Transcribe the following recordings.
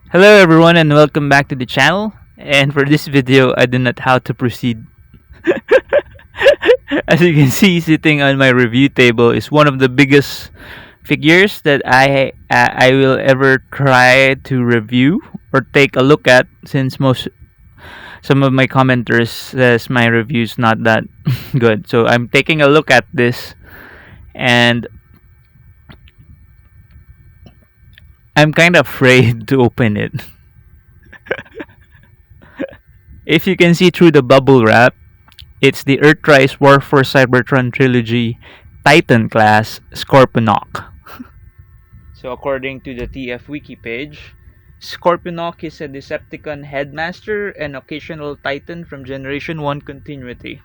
Hello everyone and welcome back to the channel. And for this video, I do not how to proceed. As you can see, sitting on my review table is one of the biggest figures that I will ever try to review or take a look at. Since some of my commenters says my review is not that good, so I'm taking a look at this, and I'm kind of afraid to open it. If you can see through the bubble wrap, it's the Earthrise War for Cybertron trilogy Titan class Scorponok. So according to the TF wiki page, Scorponok is a Decepticon Headmaster and occasional Titan from Generation 1 continuity.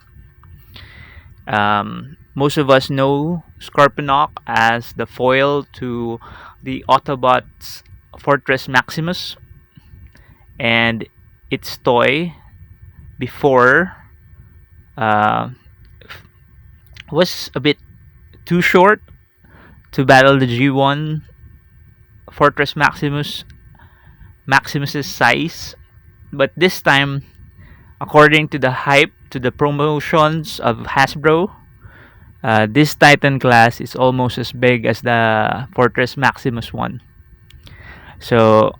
Most of us know Scorponok as the foil to the Autobots Fortress Maximus, and its toy before was a bit too short to battle the G1 Fortress Maximus's size, but this time, according to the hype to the promotions of Hasbro, this Titan class is almost as big as the Fortress Maximus one. So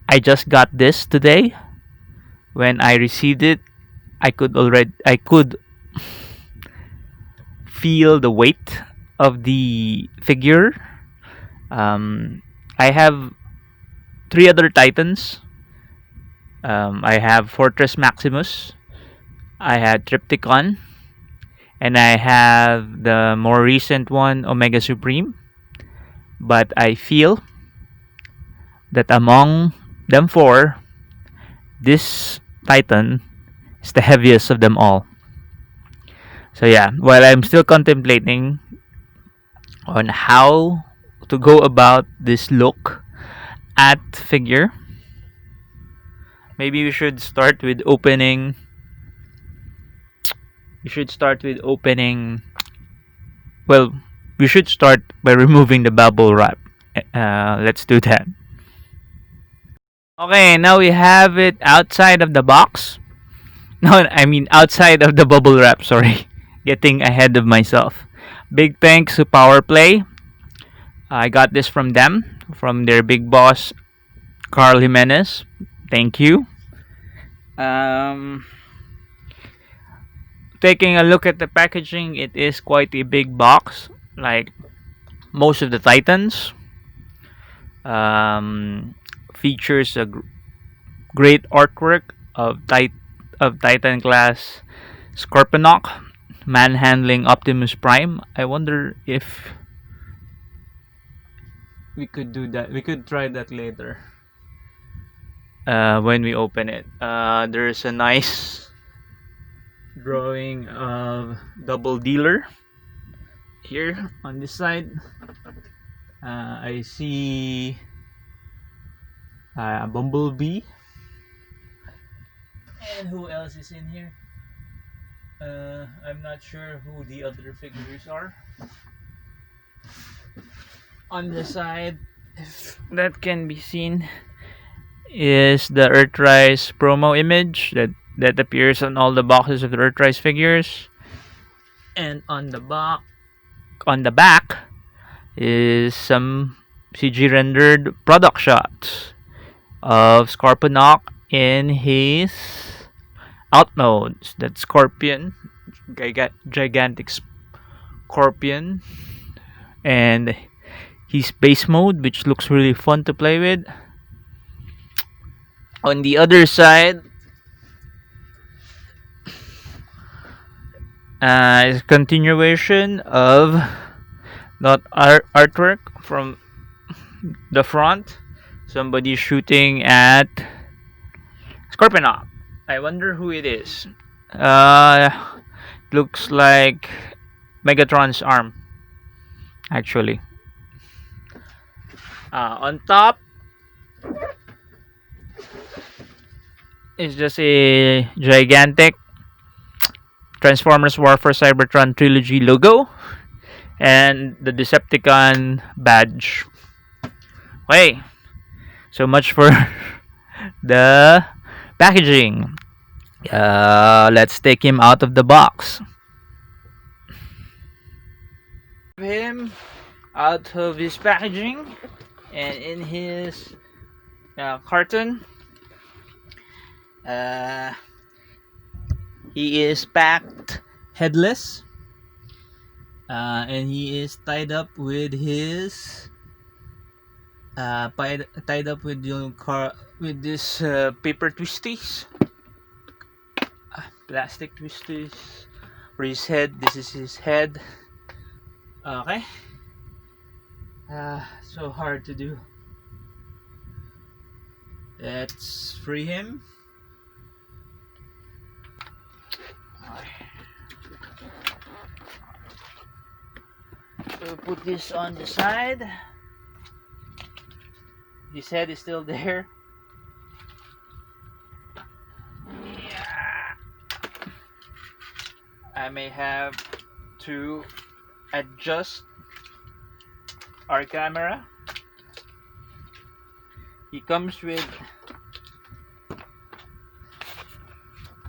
I just got this today. When I received it, I could feel the weight of the figure. I have three other Titans. I have Fortress Maximus, I had Triptychon, and I have the more recent one, Omega Supreme. But I feel that among them four, this Titan is the heaviest of them all. So yeah, while I'm still contemplating on how to go about this look at figure, maybe we should start with opening. Well, we should start by removing the bubble wrap. Let's do that. Okay, now we have it outside of the box. No, I mean outside of the bubble wrap. Sorry, getting ahead of myself. Big thanks to Powerplay. I got this from them, from their big boss, Carl Jimenez. Thank you. Taking a look at the packaging, it is quite a big box, like most of the Titans. Features a great artwork of Titan class Scorponok manhandling Optimus Prime. I wonder if we could do that. We could try that later. When we open it, there's a nice drawing of Double Dealer here on this side. I see Bumblebee. And who else is in here? I'm not sure who the other figures are. On the side, if that can be seen, is the Earthrise promo image that appears on all the boxes of the Earthrise figures. And on the back is some CG rendered product shots of Scorponok in his out modes. That Scorpion, gigantic Scorpion, and his base mode, which looks really fun to play with. On the other side, is continuation of that artwork from the front. Somebody shooting at Scorponok. I wonder who it is. Looks like Megatron's arm, actually. On top is just a gigantic Transformers War for Cybertron trilogy logo and the Decepticon badge. Okay, So much for the packaging. Let's take him out of the box. Him out of his packaging and in his carton. He is packed headless, and he is tied up with his tied up with with this paper twisties, plastic twisties for his head. This is his head. Okay. So hard to do. Let's free him. We'll put this on the side. His head is still there. Yeah. I may have to adjust our camera. He comes with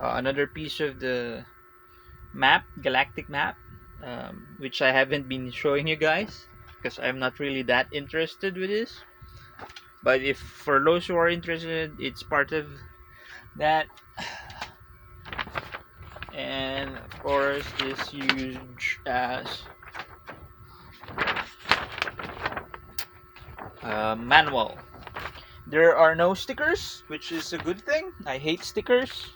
another piece of the map, galactic map, which I haven't been showing you guys because I'm not really that interested with this. But if for those who are interested, it's part of that. And of course, this huge ass manual. There are no stickers, which is a good thing. I hate stickers.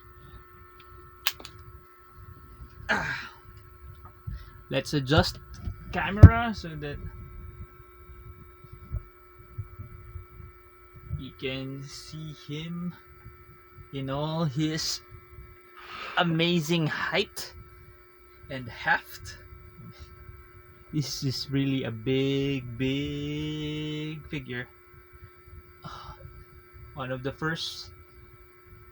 Let's adjust camera so that you can see him in all his amazing height and heft. This is really a big figure. One of the first.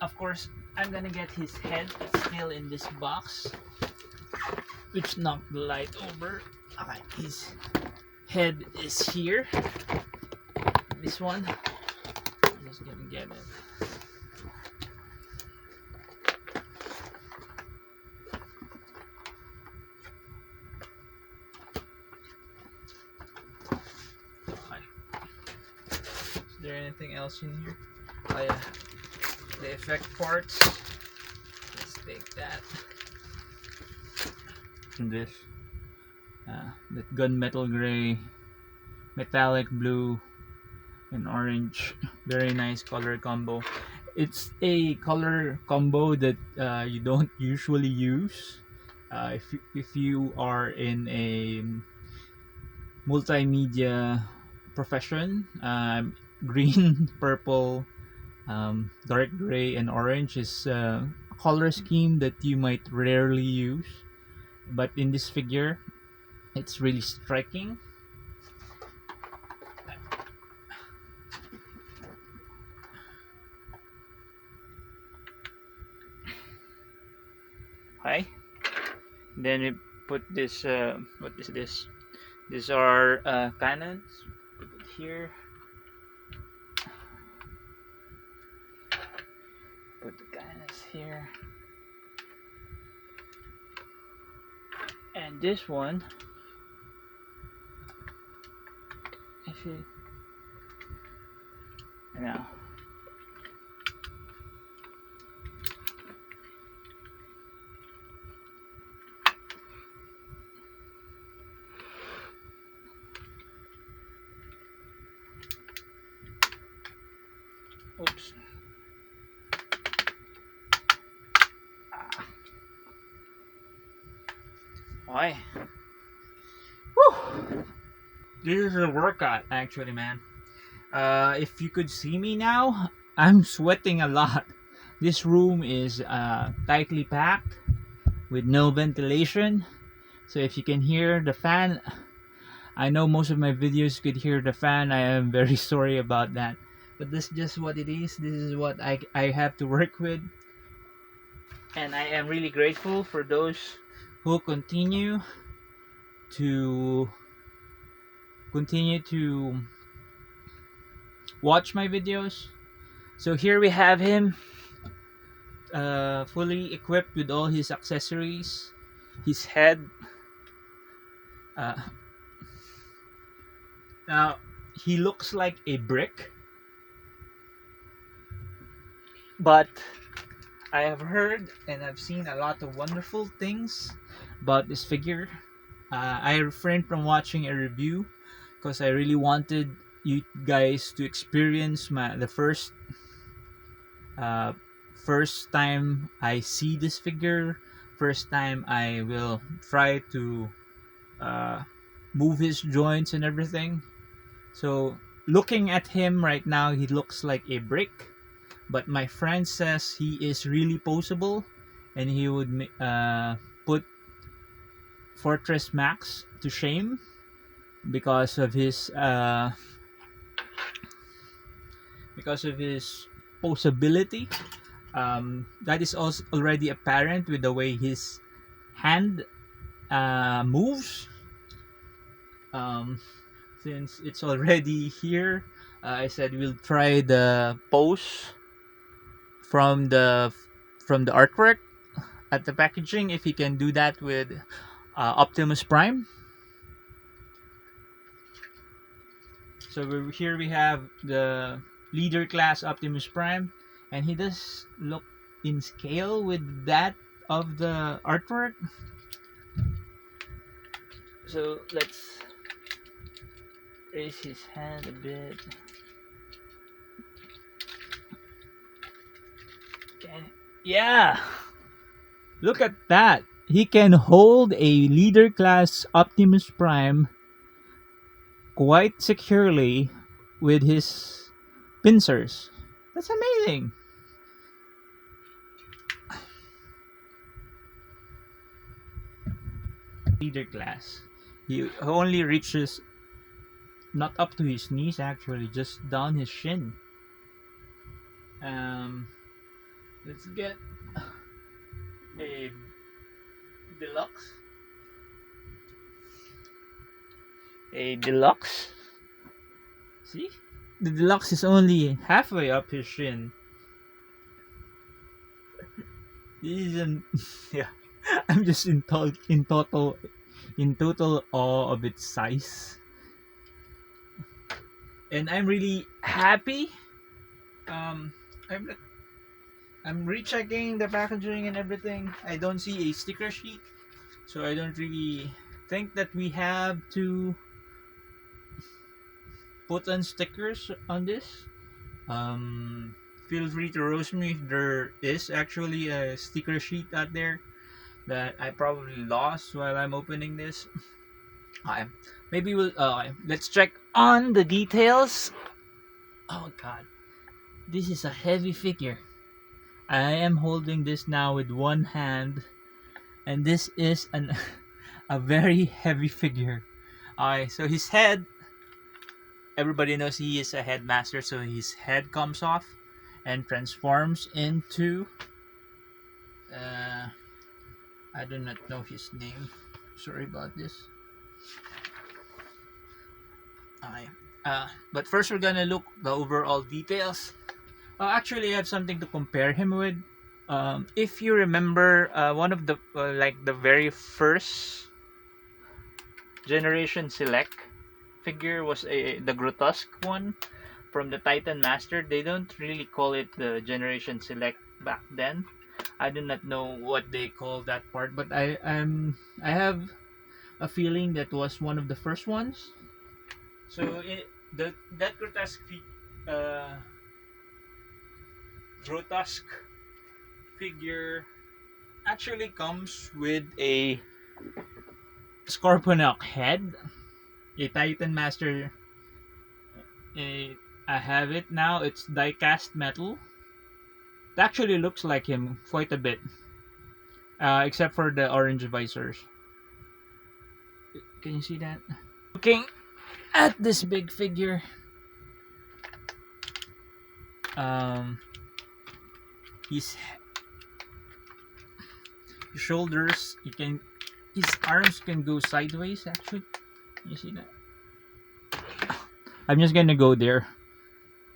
Of course, I'm gonna get his head. It's still in this box, which knocked the light over. Okay, his head is here. This one. I'm just gonna get it. Is there anything else in here? Oh yeah, the effect parts. Let's take that. And this, that gunmetal gray, metallic blue, and orange. Very nice color combo. It's a color combo that you don't usually use. If you are in a multimedia profession, green, purple, dark gray, and orange is a color scheme that you might rarely use. But in this figure, it's really striking. Okay. Then we put this. What is this? These are cannons. Put it here. Put the cannons here. And this one, if you now. Oops. Why? Whew. This is a workout, actually, man. If you could see me now, I'm sweating a lot. This room is tightly packed with no ventilation. So if you can hear the fan, I know most of my videos could hear the fan. I am very sorry about that. But this is just what it is. This is what I have to work with. And I am really grateful for those who continue to watch my videos. So here we have him, fully equipped with all his accessories, his head. Uh, Now he looks like a brick, but I have heard and I've seen a lot of wonderful things about this figure. I refrained from watching a review because I really wanted you guys to experience the uh, first time I see this figure, first time I will try to uh, move his joints and everything. So looking at him right now, he looks like a brick, but my friend says he is really poseable, and he would put Fortress Max to shame because of his posability. That is also already apparent with the way his hand moves. Since it's already here, I said we'll try the pose from the artwork at the packaging, if he can do that with Optimus Prime. So here we have the leader class Optimus Prime, and he does look in scale with that of the artwork. So let's raise his hand a bit. Yeah, look at that. He can hold a leader class Optimus Prime quite securely with his pincers. That's amazing. Leader class. He only reaches not up to his knees, actually, just down his shin. Let's get a deluxe. A deluxe. See? The deluxe is only halfway up his shin. This is yeah. I'm just in total awe of its size. And I'm really happy. I'm rechecking the packaging and everything. I don't see a sticker sheet, so I don't really think that we have to put on stickers on this. Feel free to roast me if there is actually a sticker sheet out there that I probably lost while I'm opening this. Maybe we'll let's check on the details. Oh god, this is a heavy figure. I am holding this now with one hand, and this is a very heavy figure. Alright, so his head, everybody knows he is a headmaster, so his head comes off and transforms into I do not know his name. Sorry about this. But first we're gonna look the overall details. Actually, I have something to compare him with. If you remember, one of the the very first generation Select figure was the Grotesque one from the Titan Master. They don't really call it the Generation Select back then. I do not know what they call that part, but I have a feeling that was one of the first ones. So that grotesque figure actually comes with a Scorponok head, a Titan Master. I have it now. It's die-cast metal. It actually looks like him quite a bit, except for the orange visors. Can you see that? Looking at this big figure, his shoulders, his arms can go sideways. Actually, you see that? I'm just gonna go there.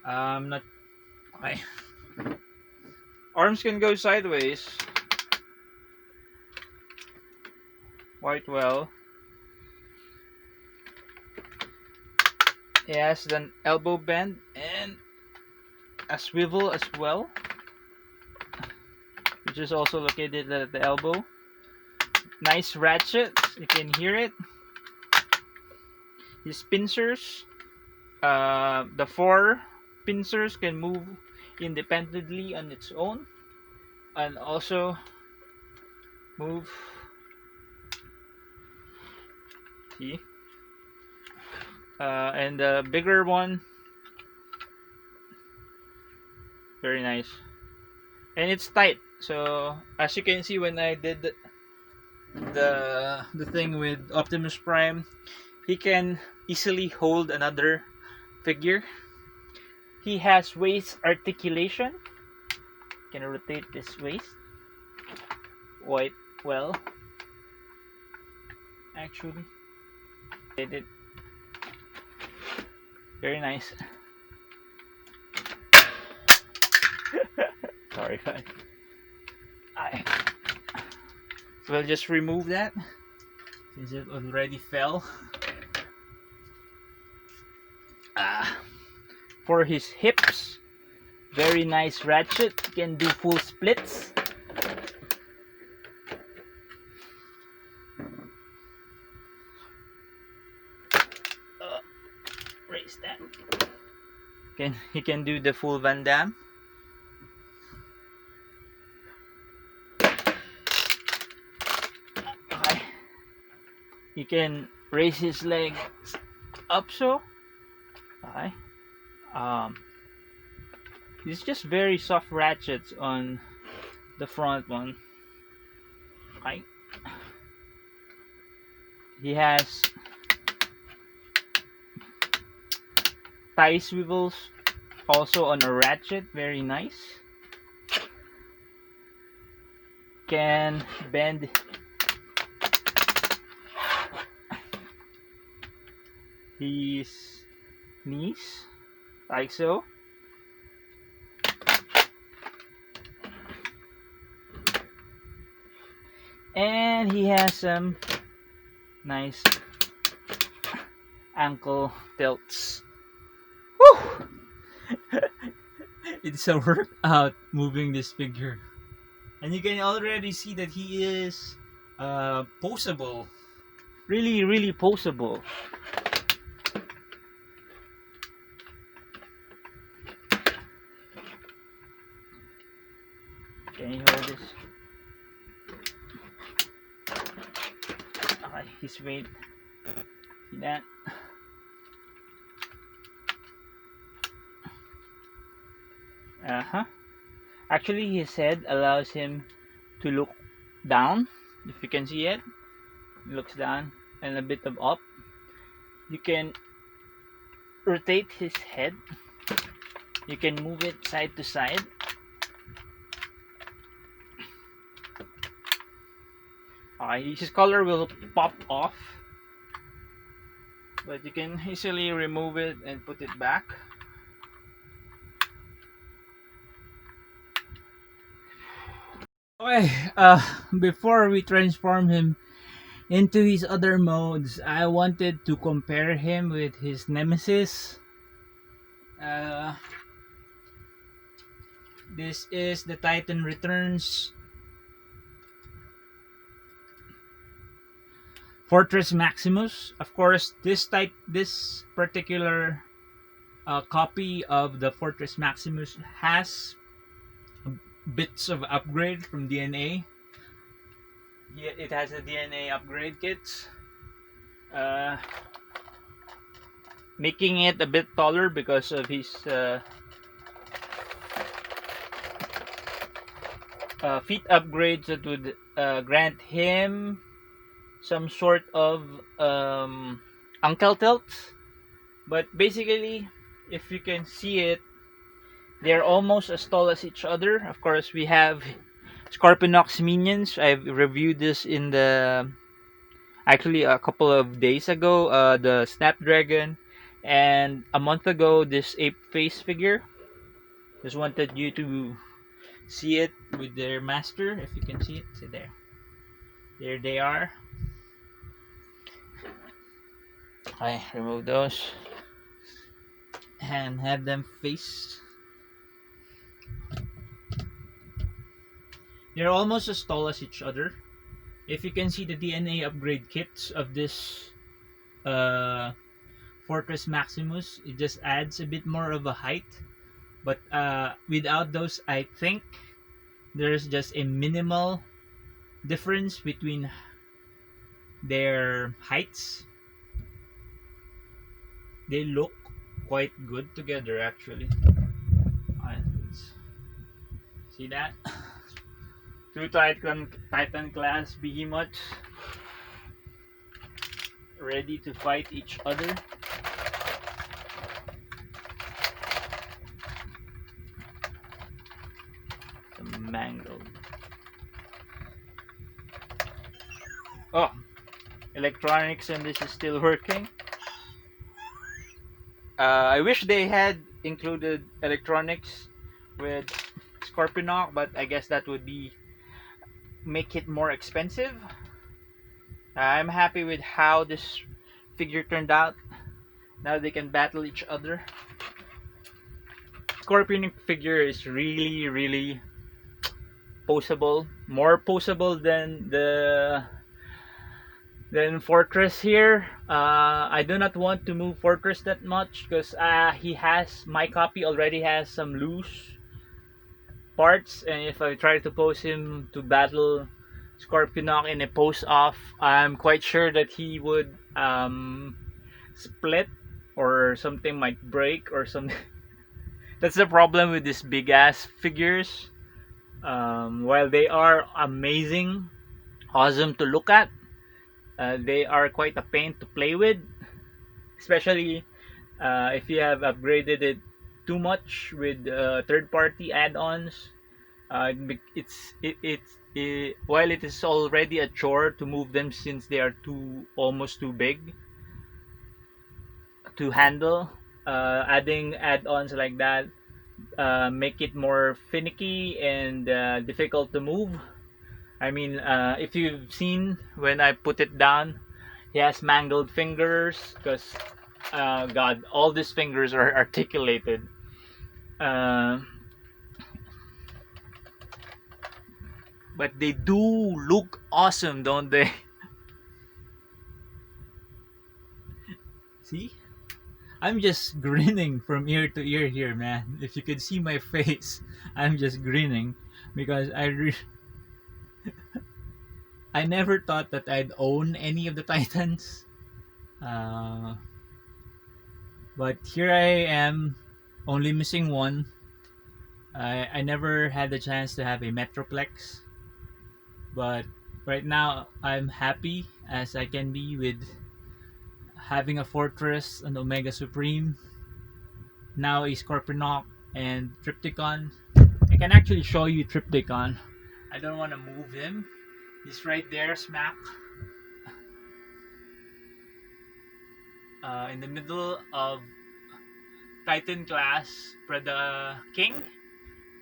Not. Okay. Arms can go sideways quite well. It has an elbow bend and a swivel as well, which is also located at the elbow. Nice ratchet, you can hear it. His pincers, the 4 pincers can move independently on its own and also move. See? And the bigger one, very nice. And it's tight, so as you can see when I did the thing with Optimus Prime, he can easily hold another figure. He has waist articulation. Can rotate this waist quite well. Actually, did it very nice. Sorry, but we'll just remove that since it already fell. For his hips, very nice ratchet, can do full splits. Raise that. He can do the full Van Damme. Okay. He can raise his legs up so. Okay. It's just very soft ratchets on the front one. Okay. He has thigh swivels also on a ratchet, very nice. Can bend his knees like so. And he has some nice ankle tilts. Woo! It's a workout moving this figure. And you can already see that he is poseable. Really, really poseable. Can you hold this? Okay, his weight. See that? Actually, his head allows him to look down. If you can see it, he looks down and a bit of up. You can rotate his head. You can move it side to side. His color will pop off, but you can easily remove it and put it back. Okay, before we transform him into his other modes, I wanted to compare him with his nemesis. This is the Titan Returns Fortress Maximus. Of course, this particular copy of the Fortress Maximus has bits of upgrade from DNA. It has a DNA upgrade kit, making it a bit taller because of his feet upgrades that would grant him some sort of ankle tilt. But basically, if you can see it, they're almost as tall as each other. Of course, we have Scorponok's minions. I've reviewed this in the actually a couple of days ago. The Snapdragon And a month ago, this ape face figure, just wanted you to see it with their master. If you can see it, see there. There they are. I remove those and have them face. They're almost as tall as each other. If you can see the DNA upgrade kits of this uh, Fortress Maximus, it just adds a bit more of a height. But without those, I think there's just a minimal difference between their heights. They look quite good together, actually. Let's see that? Two Titan class behemoths ready to fight each other. Mangled. Oh, electronics and this is still working. I wish they had included electronics with Scorponok, but I guess that would be make it more expensive. I'm happy with how this figure turned out. Now they can battle each other. Scorponok figure is really poseable, more poseable than Fortress here. I do not want to move Fortress that much because my copy already has some loose parts, and if I try to pose him to battle Scorponok in a pose off, I'm quite sure that he would split or something might break or something. That's the problem with these big ass figures. While they are amazing, awesome to look at, they are quite a pain to play with, especially if you have upgraded it too much with third-party add-ons. While it is already a chore to move them since they are almost too big to handle, adding add-ons like that make it more finicky and difficult to move. I mean, if you've seen when I put it down, he has mangled fingers because, God, all these fingers are articulated. But they do look awesome, don't they? See? I'm just grinning from ear to ear here, man. If you could see my face, I'm just grinning because I never thought that I'd own any of the Titans. But here I am, only missing one. I never had the chance to have a Metroplex. But right now, I'm happy as I can be with having a Fortress, an Omega Supreme, now a Scorponok, and Triptychon. I can actually show you Triptychon. I don't want to move him. He's right there, smack in the middle of Titan class Preda King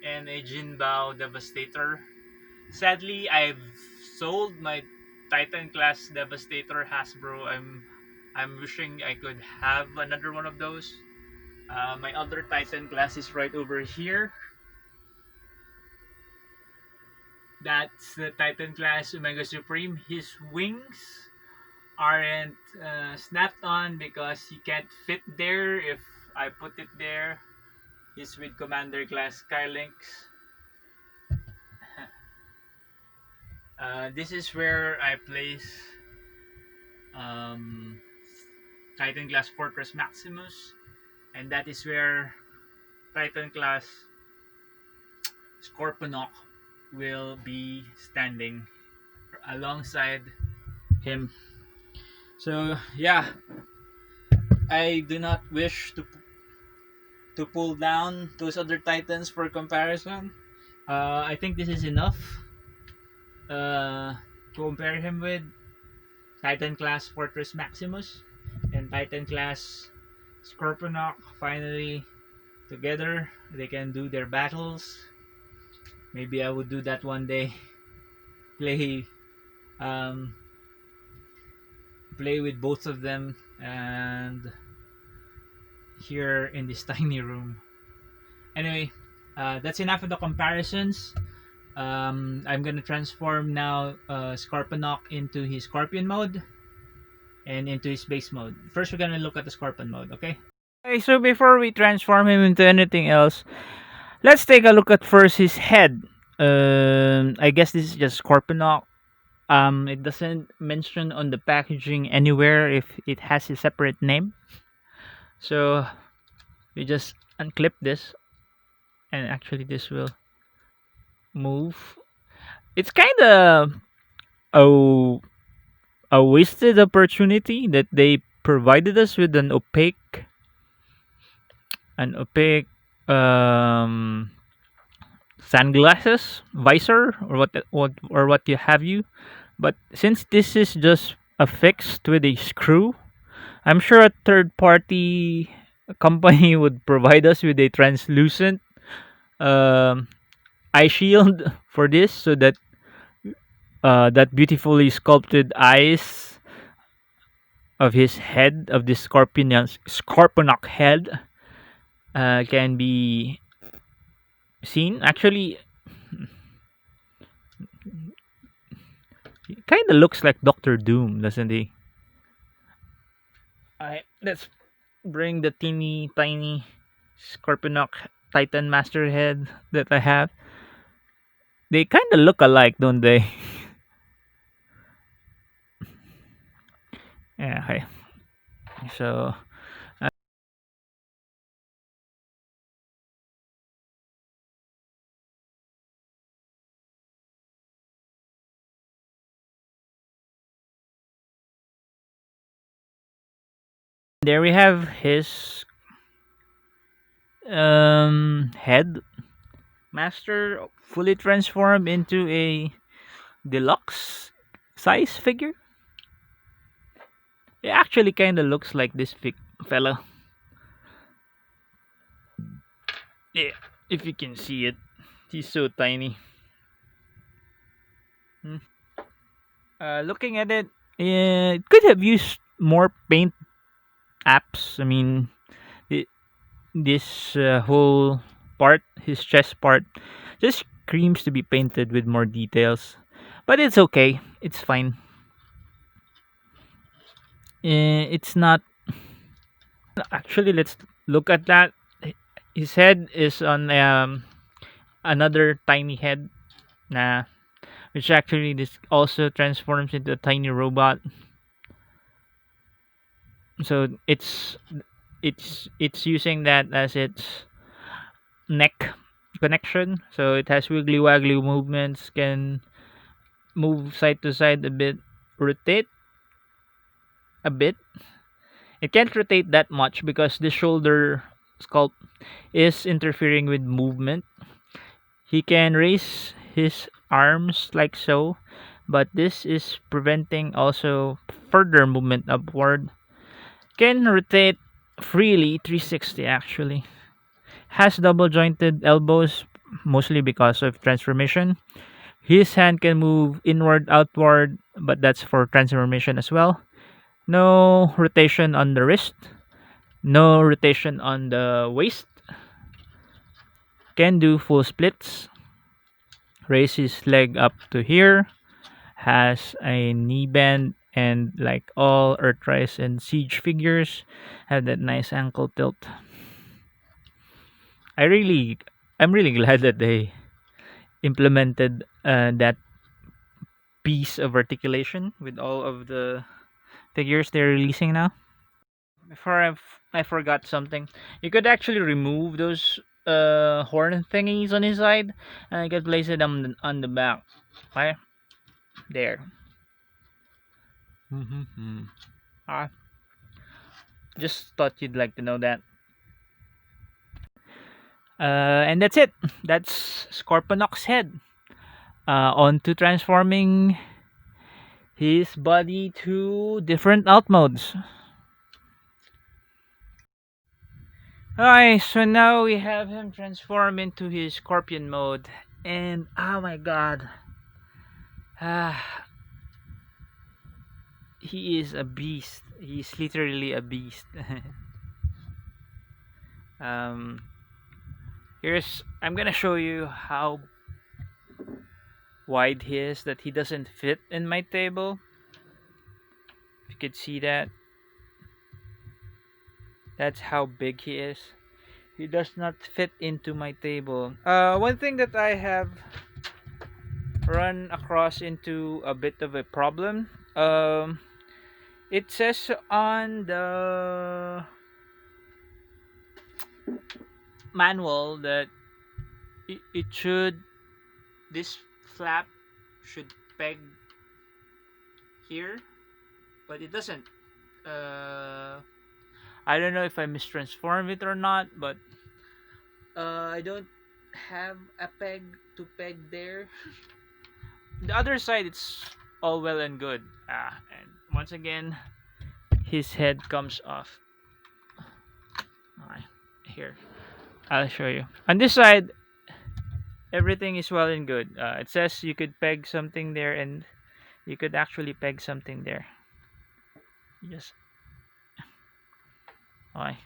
and a Jinbao Devastator. Sadly, I've sold my Titan class Devastator Hasbro. I'm wishing I could have another one of those. My other Titan class is right over here. That's the Titan class Omega Supreme. His wings aren't snapped on because he can't fit there if I put it there. He's with Commander class Skylinks. This is where I place Titan class Fortress Maximus, and that is where Titan class Scorponok will be standing alongside him. So yeah, I do not wish to pull down those other Titans for comparison. I think this is enough to compare him with Titan class Fortress Maximus and Titan class Scorponok finally together. They can do their battles. Maybe I would do that one day. Play, um, play with both of them, and here in this tiny room. Anyway, that's enough of the comparisons. I'm gonna transform now Scorponok into his Scorpion mode and into his base mode. First, we're gonna look at the Scorpion mode, okay? Okay, so before we transform him into anything else, let's take a look at first his head. I guess this is just Scorponok. It doesn't mention on the packaging anywhere if it has a separate name. So we just unclip this, and actually this will move. It's kind of a a wasted opportunity that they provided us with an opaque um sunglasses visor, or what you have you. But since this is just affixed with a screw, I'm sure a third party company would provide us with a translucent um eye shield for this, so that that beautifully sculpted eyes of his head, of this Scorponok head, can be seen. Actually, he kind of looks like Doctor Doom, doesn't he? Alright, let's bring the teeny tiny Scorponok Titan Master head that I have. They kind of look alike, don't they? Yeah, okay. So, there we have his head master fully transformed into a deluxe size figure. It actually kind of looks like this fella. Yeah, if you can see it, he's so tiny. Hmm. Looking at it, it could have used more paint apps. I mean, it, this whole part, his chest part, just screams to be painted with more details. But it's okay. It's fine. It's not. Actually, let's look at that. His head is on another tiny head. Nah, which actually this also transforms into a tiny robot. So it's using that as its neck connection. So it has wiggly waggly movements, can move side to side a bit, rotate a bit. It can't rotate that much because the shoulder sculpt is interfering with movement. He can raise his arms like so, but this is preventing also further movement upward. Can rotate freely 360 actually. Has double jointed elbows, mostly because of transformation. His hand can move inward, outward, but that's for transformation as well. No rotation on the wrist. No rotation on the waist. Can do full splits. Raise his leg up to here. Has a knee bend, and like all Earthrise and Siege figures, have that nice ankle tilt. I really, I'm really glad that they implemented that piece of articulation with all of the figures they're releasing now. Before I forgot something. You could actually remove those horn thingies on his side, and you could place it on the back. Right there. Mm-hmm. I just thought you'd like to know that. And that's it. That's Scorponok's head. On to transforming his body to different alt modes. Alright, so now we have him transform into his scorpion mode, and oh my god, ah, he is a beast. He's literally a beast. um, I'm gonna show you how wide he is, that he doesn't fit in my table. If you could see that, that's how big he is. He does not fit into my table. One thing that I have run across into a bit of a problem. It says on the manual that it should, this flap should peg here, but it doesn't. Uh, I don't know if I mistransformed it or not, but I don't have a peg to peg there. The other side, it's all well and good. And once again, his head comes off. Alright, here, I'll show you. On this side, everything is well and good. It says you could peg something there, and you could actually peg something there. Just okay.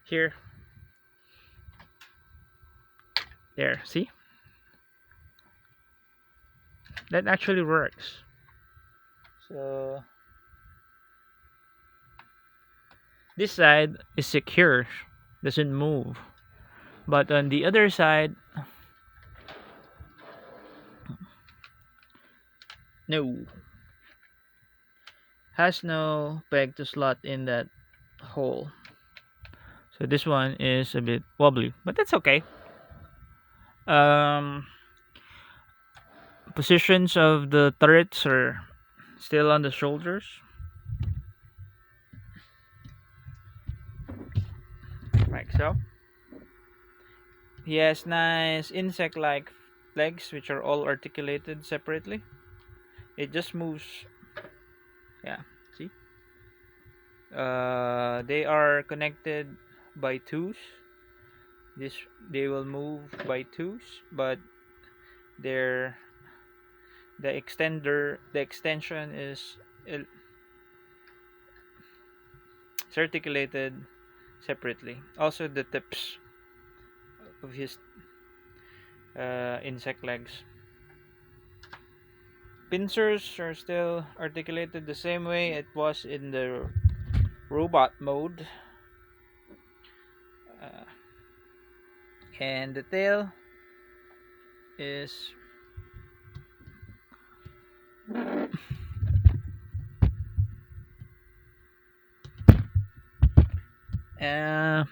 Here, there. See, that actually works. So this side is secure, doesn't move. But on the other side, no, has no peg to slot in that hole. So this one is a bit wobbly, but that's okay. Um, Positions of the turrets are still on the shoulders, like so. He has nice insect-like legs, which are all articulated separately. It just moves. Yeah, see. They are connected by twos. This They will move by twos, but they're the extension is it's articulated separately. Also, the tips of his insect legs. Pincers are still articulated the same way it was in the robot mode. Uh, and the tail is uh,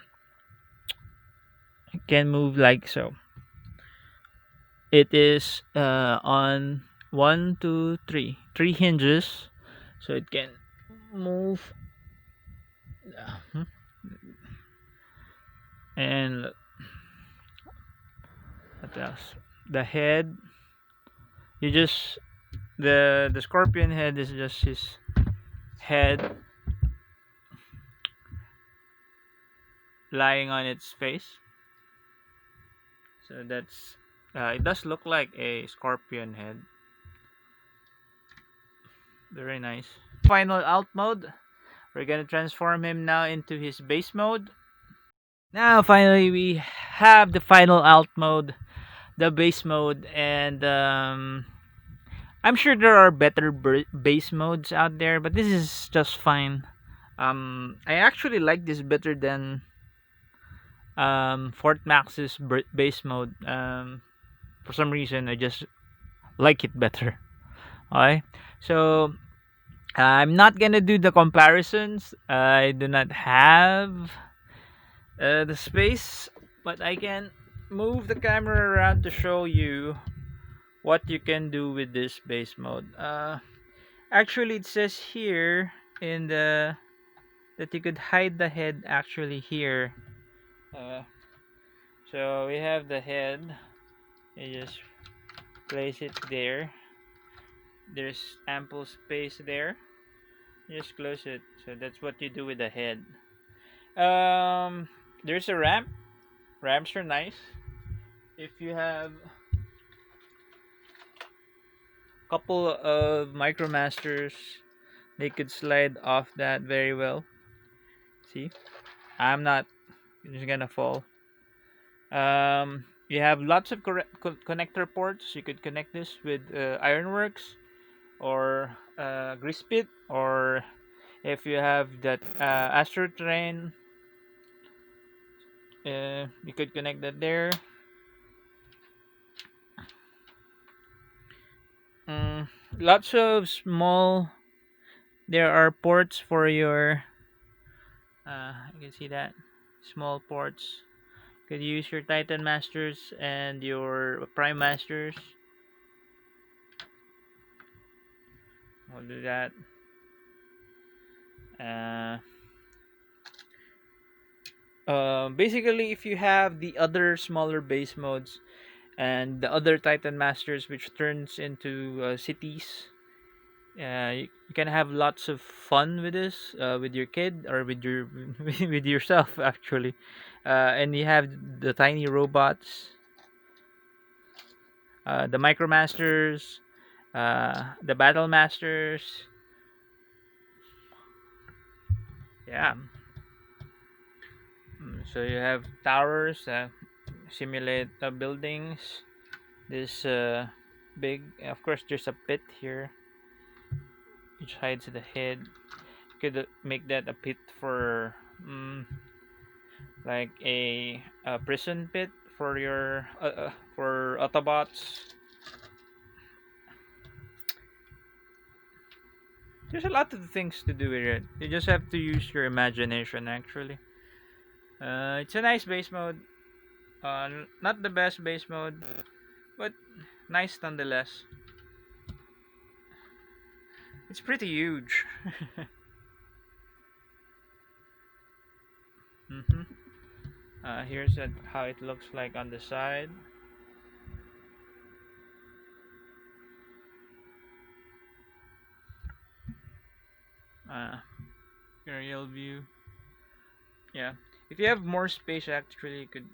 can move like so. It is on one, two, three hinges, so it can move. uh, And what else? The head, you just the scorpion head is just his head lying on its face. So that's it does look like a scorpion head. Very nice. Final alt mode. We're gonna transform him now into his base mode. Now finally we have the final alt mode, the base mode, and I'm sure there are better base modes out there, but this is just fine. I actually like this better than Fort Max's base mode. For some reason, I just like it better. Okay, so I'm not gonna do the comparisons. I do not have the space, but I can move the camera around to show you what you can do with this base mode. Actually, it says here in the that you could hide the head actually here. Uh, so we have the head. You just place it there. There's ample space there. You just close it. So that's what you do with the head. Um, there's a ramp. Ramps are nice. If you have a couple of micromasters, they could slide off that very well. See, I'm not just gonna fall. You have lots of connector ports. You could connect this with ironworks or grease pit, or if you have that astro train, you could connect that there. Mm, lots of small. There are ports for your. You can see that small ports. You could use your Titan Masters and your Prime Masters. We'll do that. Uh, Basically, if you have the other smaller base modes and the other Titan Masters, which turns into cities, you can have lots of fun with this, with your kid or with your with yourself actually. And you have the tiny robots, the Micromasters, the Battle Masters. Yeah. So you have towers that simulate buildings. This big, of course, there's a pit here which hides the head. You could make that a pit for like a prison pit for your for Autobots. There's a lot of things to do with it. You just have to use your imagination. Actually, it's a nice base mode. Not the best base mode, but nice nonetheless. It's pretty huge. hmm Here's how it looks like on the side. Uh, Aerial view. Yeah. If you have more space, actually, you could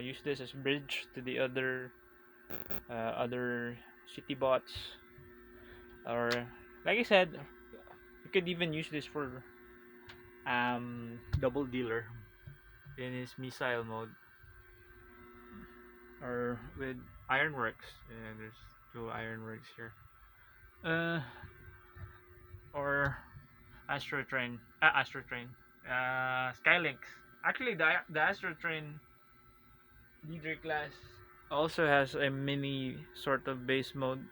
use this as bridge to the other city bots, or like I said, you could even use this for double dealer in his missile mode, or with ironworks. There's two ironworks here. Uh, or Astro Train. Astro Train. Skylinks. Actually, the Astro Train leader class also has a mini sort of base mode,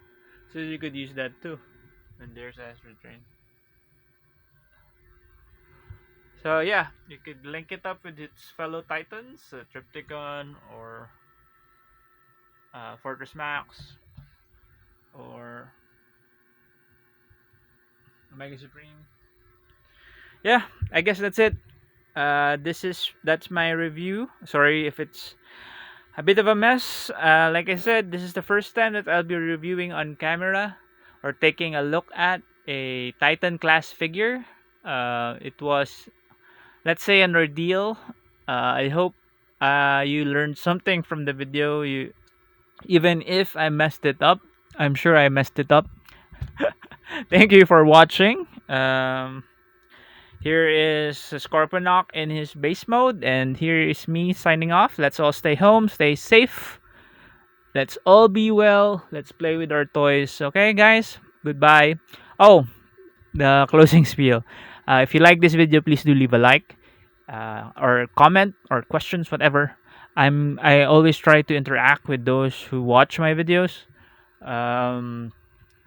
so you could use that too. And there's Astro Train. So yeah, you could link it up with its fellow titans, Tripticon or Fortress Max or Omega Supreme. Yeah, I guess that's it. That's my review. Sorry if it's a bit of a mess. Like I said, this is the first time that I'll be reviewing on camera or taking a look at a Titan class figure. It was, let's say, an ordeal. I hope you learned something from the video. Even if I messed it up, I'm sure I messed it up. Thank you for watching. Here is Scorponok in his base mode, and here is me signing off. Let's all stay home, stay safe. Let's all be well. Let's play with our toys. Okay, guys? Goodbye. Oh, the closing spiel. If you like this video, please do leave a like, or comment, or questions, whatever. I always try to interact with those who watch my videos. Um,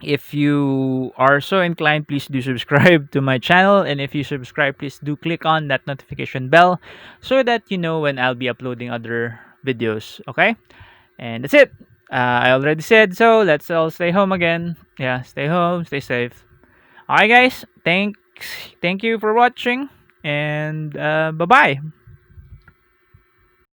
if you are so inclined, please do subscribe to my channel. And if you subscribe, please do click on that notification bell so that you know when I'll be uploading other videos. Okay? And that's it. I already said so. Let's all stay home again. Yeah, stay home, stay safe. Alright, guys. Thank you for watching. And bye bye.